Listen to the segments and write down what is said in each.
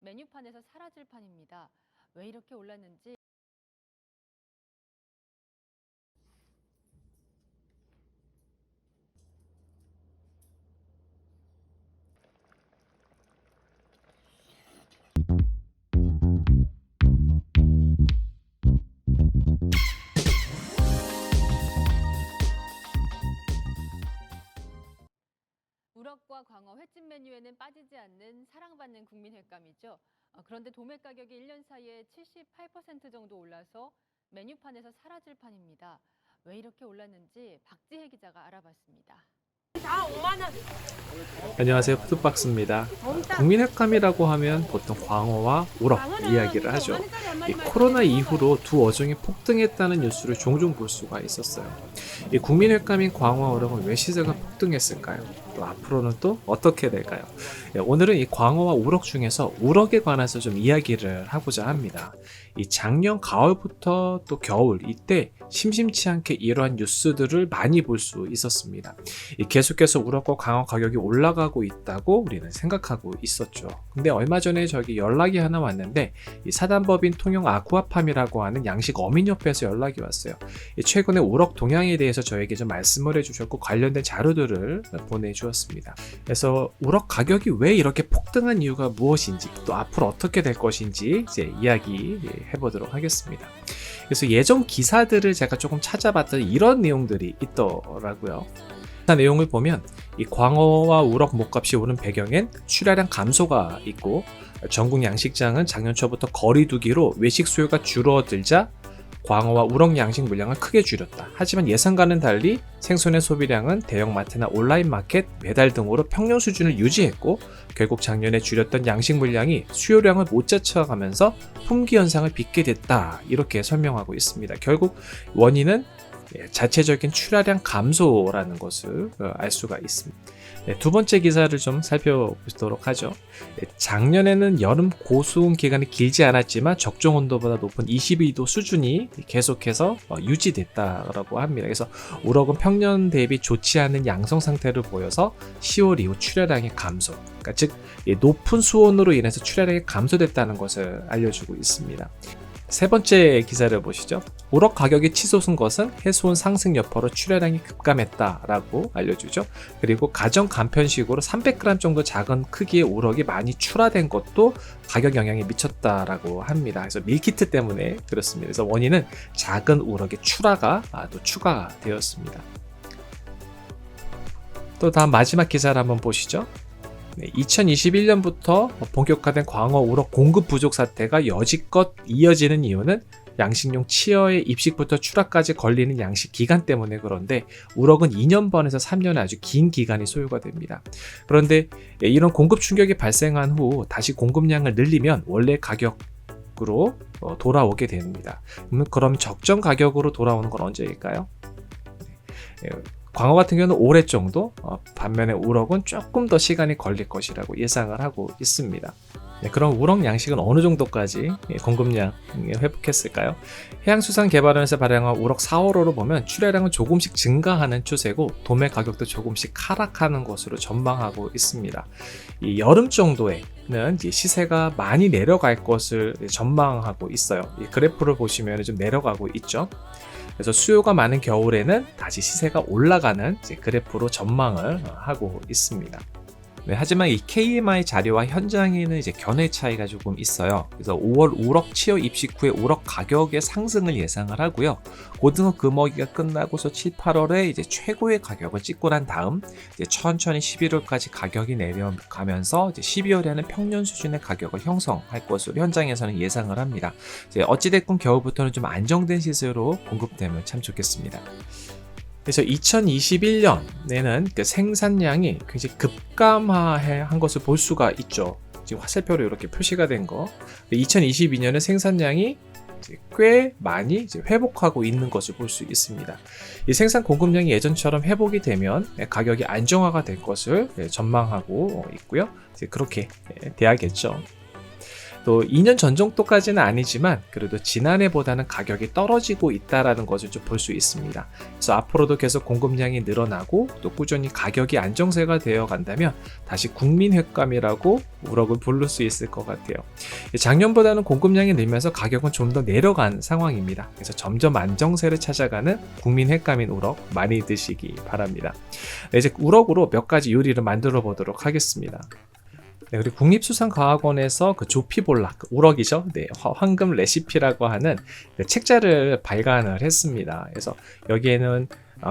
메뉴판에서 사라질 판입니다. 왜 이렇게 올랐는지 우럭과 광어 횟집 메뉴에는 빠지지 않는 사랑받는 국민 횟감이죠. 그런데 도매 가격이 1년 사이에 78% 정도 올라서 메뉴판에서 사라질 판입니다. 왜 이렇게 올랐는지 박지혜 기자가 알아봤습니다. 다 5만 원. 안녕하세요. 푸드박스입니다. 국민횟감이라고 하면 보통 광어와 우럭 이야기를 하죠. 이 코로나 이후로 두 어종이 폭등했다는 뉴스를 종종 볼 수가 있었어요. 이 국민횟감인 광어와 우럭은 왜 시세가 폭등했을까요? 또 앞으로는 또 어떻게 될까요? 오늘은 이 광어와 우럭 중에서 우럭에 관해서 좀 이야기를 하고자 합니다. 이 작년 가을부터 또 겨울 이때 심심치 않게 이러한 뉴스들을 많이 볼 수 있었습니다. 계속해서 우럭과 광어 가격이 올라가고 있다고 우리는 생각하고 있었죠. 근데 얼마 전에 저기 연락이 하나 왔는데 이 사단법인 통영 아쿠아팜이라고 하는 양식 어민협회에서 연락이 왔어요. 최근에 우럭 동향에 대해서 저에게 좀 말씀을 해주셨고 관련된 자료들을 보내주었습니다. 그래서 우럭 가격이 왜 이렇게 폭등한 이유가 무엇인지 또 앞으로 어떻게 될 것인지 이제 이야기 해보도록 하겠습니다. 그래서 예전 기사들을 제가 조금 찾아봤더니 이런 내용들이 있더라고요. 내용을 보면 이 광어와 우럭 목값이 오른 배경엔 출하량 감소가 있고 전국 양식장은 작년 초부터 거리두기로 외식 수요가 줄어들자 광어와 우럭 양식 물량을 크게 줄였다. 하지만 예상과는 달리 생선의 소비량은 대형마트나 온라인 마켓, 배달 등으로 평년 수준을 유지했고 결국 작년에 줄였던 양식 물량이 수요량을 못 쫓아가면서 품귀 현상을 빚게 됐다. 이렇게 설명하고 있습니다. 결국 원인은 자체적인 출하량 감소라는 것을 알 수가 있습니다. 두 번째 기사를 좀 살펴보도록 하죠. 작년에는 여름 고수온 기간이 길지 않았지만 적정 온도보다 높은 22도 수준이 계속해서 유지됐다고 합니다. 그래서 우럭은 평년 대비 좋지 않은 양성 상태를 보여서 10월 이후 출하량이 감소. 그러니까 즉 높은 수온으로 인해서 출하량이 감소됐다는 것을 알려주고 있습니다. 세 번째 기사를 보시죠. 우럭 가격이 치솟은 것은 해수온 상승 여파로 출하량이 급감했다라고 알려주죠. 그리고 가정 간편식으로 300g 정도 작은 크기의 우럭이 많이 출하된 것도 가격 영향이 미쳤다라고 합니다. 그래서 밀키트 때문에 그렇습니다. 그래서 원인은 작은 우럭의 출하가 또 추가되었습니다. 또 다음 마지막 기사를 한번 보시죠. 2021년부터 본격화된 광어 우럭 공급 부족 사태가 여지껏 이어지는 이유는 양식용 치어의 입식부터 출하까지 걸리는 양식 기간 때문에 그런데 우럭은 2년 반에서 3년의 아주 긴 기간이 소요가 됩니다. 그런데 이런 공급 충격이 발생한 후 다시 공급량을 늘리면 원래 가격으로 돌아오게 됩니다. 그럼 적정 가격으로 돌아오는 건 언제일까요? 광어 같은 경우는 올해 정도, 반면에 우럭은 조금 더 시간이 걸릴 것이라고 예상을 하고 있습니다. 그럼 우럭 양식은 어느 정도까지 공급량 회복했을까요? 해양수산개발원에서 발행한 우럭 4월호로 보면 출하량은 조금씩 증가하는 추세고 도매 가격도 조금씩 하락하는 것으로 전망하고 있습니다. 이 여름 정도에는 시세가 많이 내려갈 것을 전망하고 있어요. 이 그래프를 보시면 좀 내려가고 있죠. 그래서 수요가 많은 겨울에는 다시 시세가 올라가는 그래프로 전망을 하고 있습니다. 하지만 이 KMI 자료와 현장에는 견해 차이가 조금 있어요. 그래서 5월 우럭 치어 입식 후에 우럭 가격의 상승을 예상을 하고요. 고등어 금어기가 끝나고서 7, 8월에 최고의 가격을 찍고 난 다음 천천히 11월까지 가격이 내려가면서 12월에는 평년 수준의 가격을 형성할 것으로 현장에서는 예상을 합니다. 어찌됐건 겨울부터는 좀 안정된 시세로 공급되면 참 좋겠습니다. 그래서 2021년에는 그 생산량이 굉장히 급감한 것을 볼 수가 있죠. 지금 화살표로 이렇게 표시가 된 거. 2022년에 생산량이 꽤 많이 회복하고 있는 것을 볼 수 있습니다. 이 생산 공급량이 예전처럼 회복이 되면 가격이 안정화가 될 것을 전망하고 있고요. 그렇게 돼야겠죠. 또 2년 전 정도까지는 아니지만 그래도 지난해보다는 가격이 떨어지고 있다라는 것을 좀 볼 수 있습니다. 그래서 앞으로도 계속 공급량이 늘어나고 또 꾸준히 가격이 안정세가 되어 간다면 다시 국민횟감이라고 우럭을 부를 수 있을 것 같아요. 작년보다는 공급량이 늘면서 가격은 좀 더 내려간 상황입니다. 그래서 점점 안정세를 찾아가는 국민횟감인 우럭 많이 드시기 바랍니다. 네, 이제 우럭으로 몇 가지 요리를 만들어 보도록 하겠습니다. 네, 그리고 국립수산과학원에서 그 조피볼락, 우럭이죠. 네, 황금 레시피라고 하는 그 책자를 발간을 했습니다. 그래서 여기에는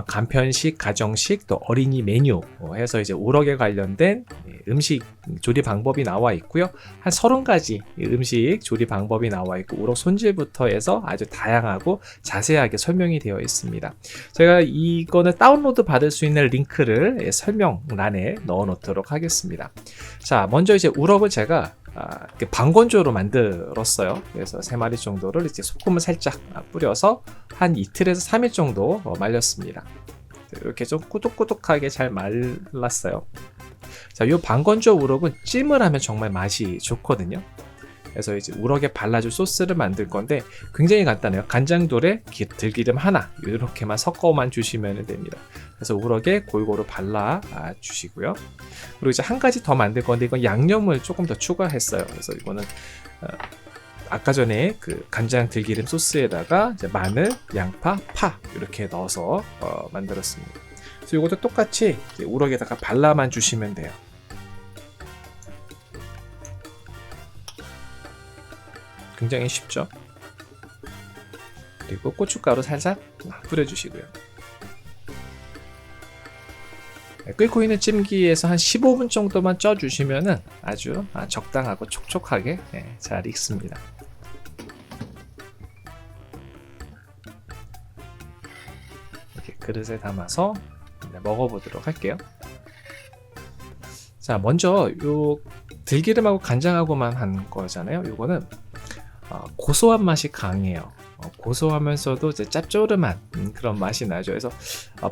간편식, 가정식, 또 어린이 메뉴 해서 이제 우럭에 관련된 음식 조리 방법이 나와 있고요. 한 30가지 음식 조리 방법이 나와 있고 우럭 손질부터 해서 아주 다양하고 자세하게 설명이 되어 있습니다. 제가 이거는 다운로드 받을 수 있는 링크를 설명란에 넣어 놓도록 하겠습니다. 자, 먼저 이제 우럭을 제가 방건조로 만들었어요. 그래서 3마리 정도를 이제 소금을 살짝 뿌려서 한 이틀에서 3일 정도 말렸습니다. 이렇게 좀 꾸덕꾸덕하게 잘 말랐어요. 자, 이 방건조 우럭은 찜을 하면 정말 맛이 좋거든요. 그래서 이제 우럭에 발라줄 소스를 만들 건데 굉장히 간단해요. 간장돌에 들기름 하나 이렇게만 섞어만 주시면 됩니다. 그래서 우럭에 골고루 발라 주시고요. 그리고 이제 한 가지 더 만들 건데 이건 양념을 조금 더 추가했어요. 그래서 이거는 아까 전에 그 간장 들기름 소스에다가 이제 마늘, 양파, 파 이렇게 넣어서 만들었습니다. 그래서 이것도 똑같이 우럭에다가 발라만 주시면 돼요. 굉장히 쉽죠? 그리고 고춧가루 살짝 뿌려주시고요. 끓고 있는 찜기에서 한 15분 정도만 쪄주시면 아주 적당하고 촉촉하게 잘 익습니다. 이렇게 그릇에 담아서 먹어보도록 할게요. 자, 먼저 요 들기름하고 간장하고만 한 거잖아요. 요거는 고소한 맛이 강해요. 고소하면서도 이제 짭조름한 그런 맛이 나죠. 그래서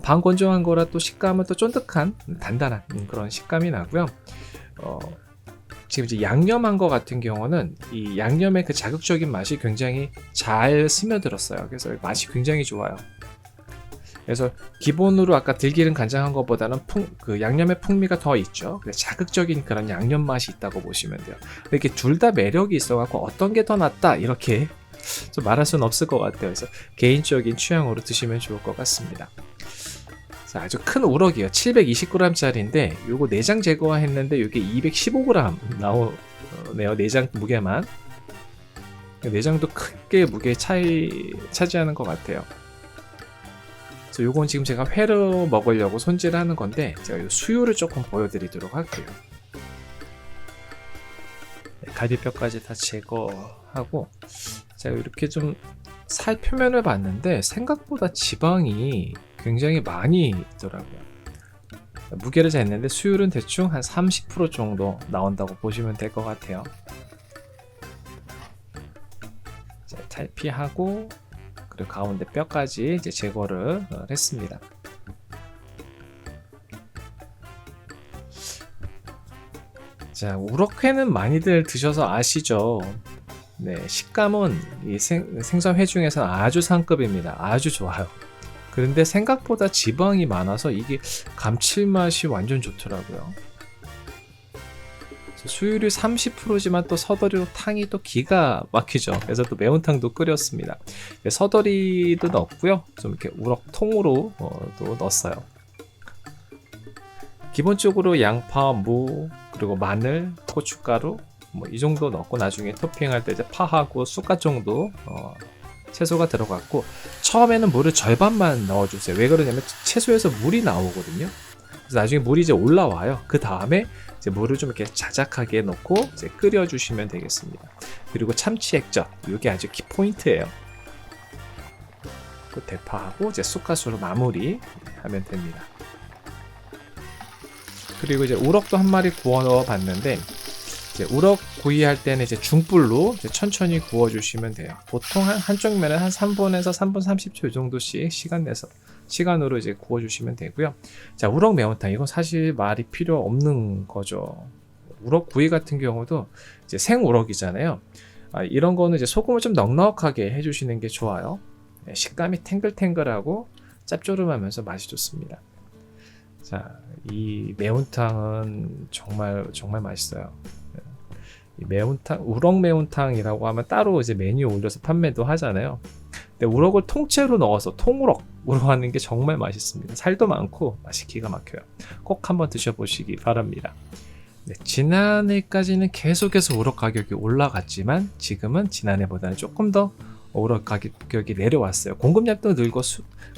반건조한 거라 또 식감은 또 쫀득한 단단한 그런 식감이 나고요. 지금 이제 양념한 거 같은 경우는 이 양념의 그 자극적인 맛이 굉장히 잘 스며들었어요. 그래서 맛이 굉장히 좋아요. 그래서 기본으로 아까 들기름 간장한 것보다는 그 양념의 풍미가 더 있죠. 자극적인 그런 양념 맛이 있다고 보시면 돼요. 이렇게 둘 다 매력이 있어갖고 어떤 게 더 낫다 이렇게 좀 말할 수는 없을 것 같아요. 그래서 개인적인 취향으로 드시면 좋을 것 같습니다. 자, 아주 큰 우럭이에요. 720g짜리인데 요거 내장 제거했는데 이게 215g 나오네요. 내장 무게만. 내장도 크게 무게 차지하는 것 같아요. 그래서 요건 지금 제가 회로 먹으려고 손질하는 건데 제가 요 수유를 조금 보여드리도록 할게요. 갈비뼈까지 다 제거하고 제가 이렇게 좀 살 표면을 봤는데 생각보다 지방이 굉장히 많이 있더라고요. 무게를 쟀는데 수율은 대충 한 30% 정도 나온다고 보시면 될 것 같아요. 자, 탈피하고 그리고 가운데 뼈까지 이제 제거를 했습니다. 자, 우럭회는 많이들 드셔서 아시죠? 네, 식감은 이 생선회 중에서는 아주 상급입니다. 아주 좋아요. 그런데 생각보다 지방이 많아서 이게 감칠맛이 완전 좋더라고요. 수율이 30%지만 또 서더리로 탕이 또 기가 막히죠. 그래서 또 매운탕도 끓였습니다. 서더리도 넣었고요. 좀 이렇게 우럭통으로 또 넣었어요. 기본적으로 양파, 무, 그리고 마늘, 고춧가루 뭐 이 정도 넣고 나중에 토핑할 때 이제 파하고 쑥갓 정도 채소가 들어갔고 처음에는 물을 절반만 넣어주세요. 왜 그러냐면 채소에서 물이 나오거든요. 그래서 나중에 물이 이제 올라와요. 그 다음에 이제 물을 좀 이렇게 자작하게 넣고 이제 끓여주시면 되겠습니다. 그리고 참치 액젓, 이게 아주 키포인트예요. 그 대파하고 이제 쑥갓으로 마무리하면 됩니다. 그리고 이제 우럭도 한 마리 구워 넣어 봤는데 이제 우럭 구이할 때는 이제 중불로 이제 천천히 구워주시면 돼요. 보통 한쪽 면은 한 3분에서 3분 30초 정도씩 시간으로 이제 구워주시면 되고요. 자, 우럭 매운탕 이건 사실 말이 필요 없는 거죠. 우럭 구이 같은 경우도 이제 생우럭이잖아요. 이런 거는 이제 소금을 좀 넉넉하게 해주시는 게 좋아요. 식감이 탱글탱글하고 짭조름하면서 맛이 좋습니다. 자, 이 매운탕은 정말 맛있어요. 이 매운탕, 우럭 매운탕이라고 하면 따로 이제 메뉴에 올려서 판매도 하잖아요. 근데 우럭을 통째로 넣어서 통우럭으로 하는 게 정말 맛있습니다. 살도 많고 맛이 기가 막혀요. 꼭 한번 드셔보시기 바랍니다. 네, 지난해까지는 계속해서 우럭 가격이 올라갔지만 지금은 지난해보다는 조금 더 우럭 가격이 내려왔어요. 공급량도 늘고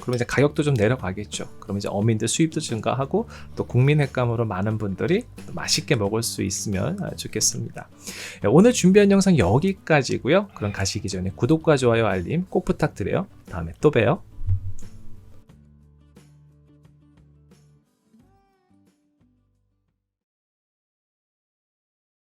그러면 이제 가격도 좀 내려가겠죠. 그러면 이제 어민들 수입도 증가하고 또 국민 횟감으로 많은 분들이 또 맛있게 먹을 수 있으면 좋겠습니다. 네, 오늘 준비한 영상 여기까지고요. 그럼 가시기 전에 구독과 좋아요, 알림 꼭 부탁드려요. 다음에 또 봬요.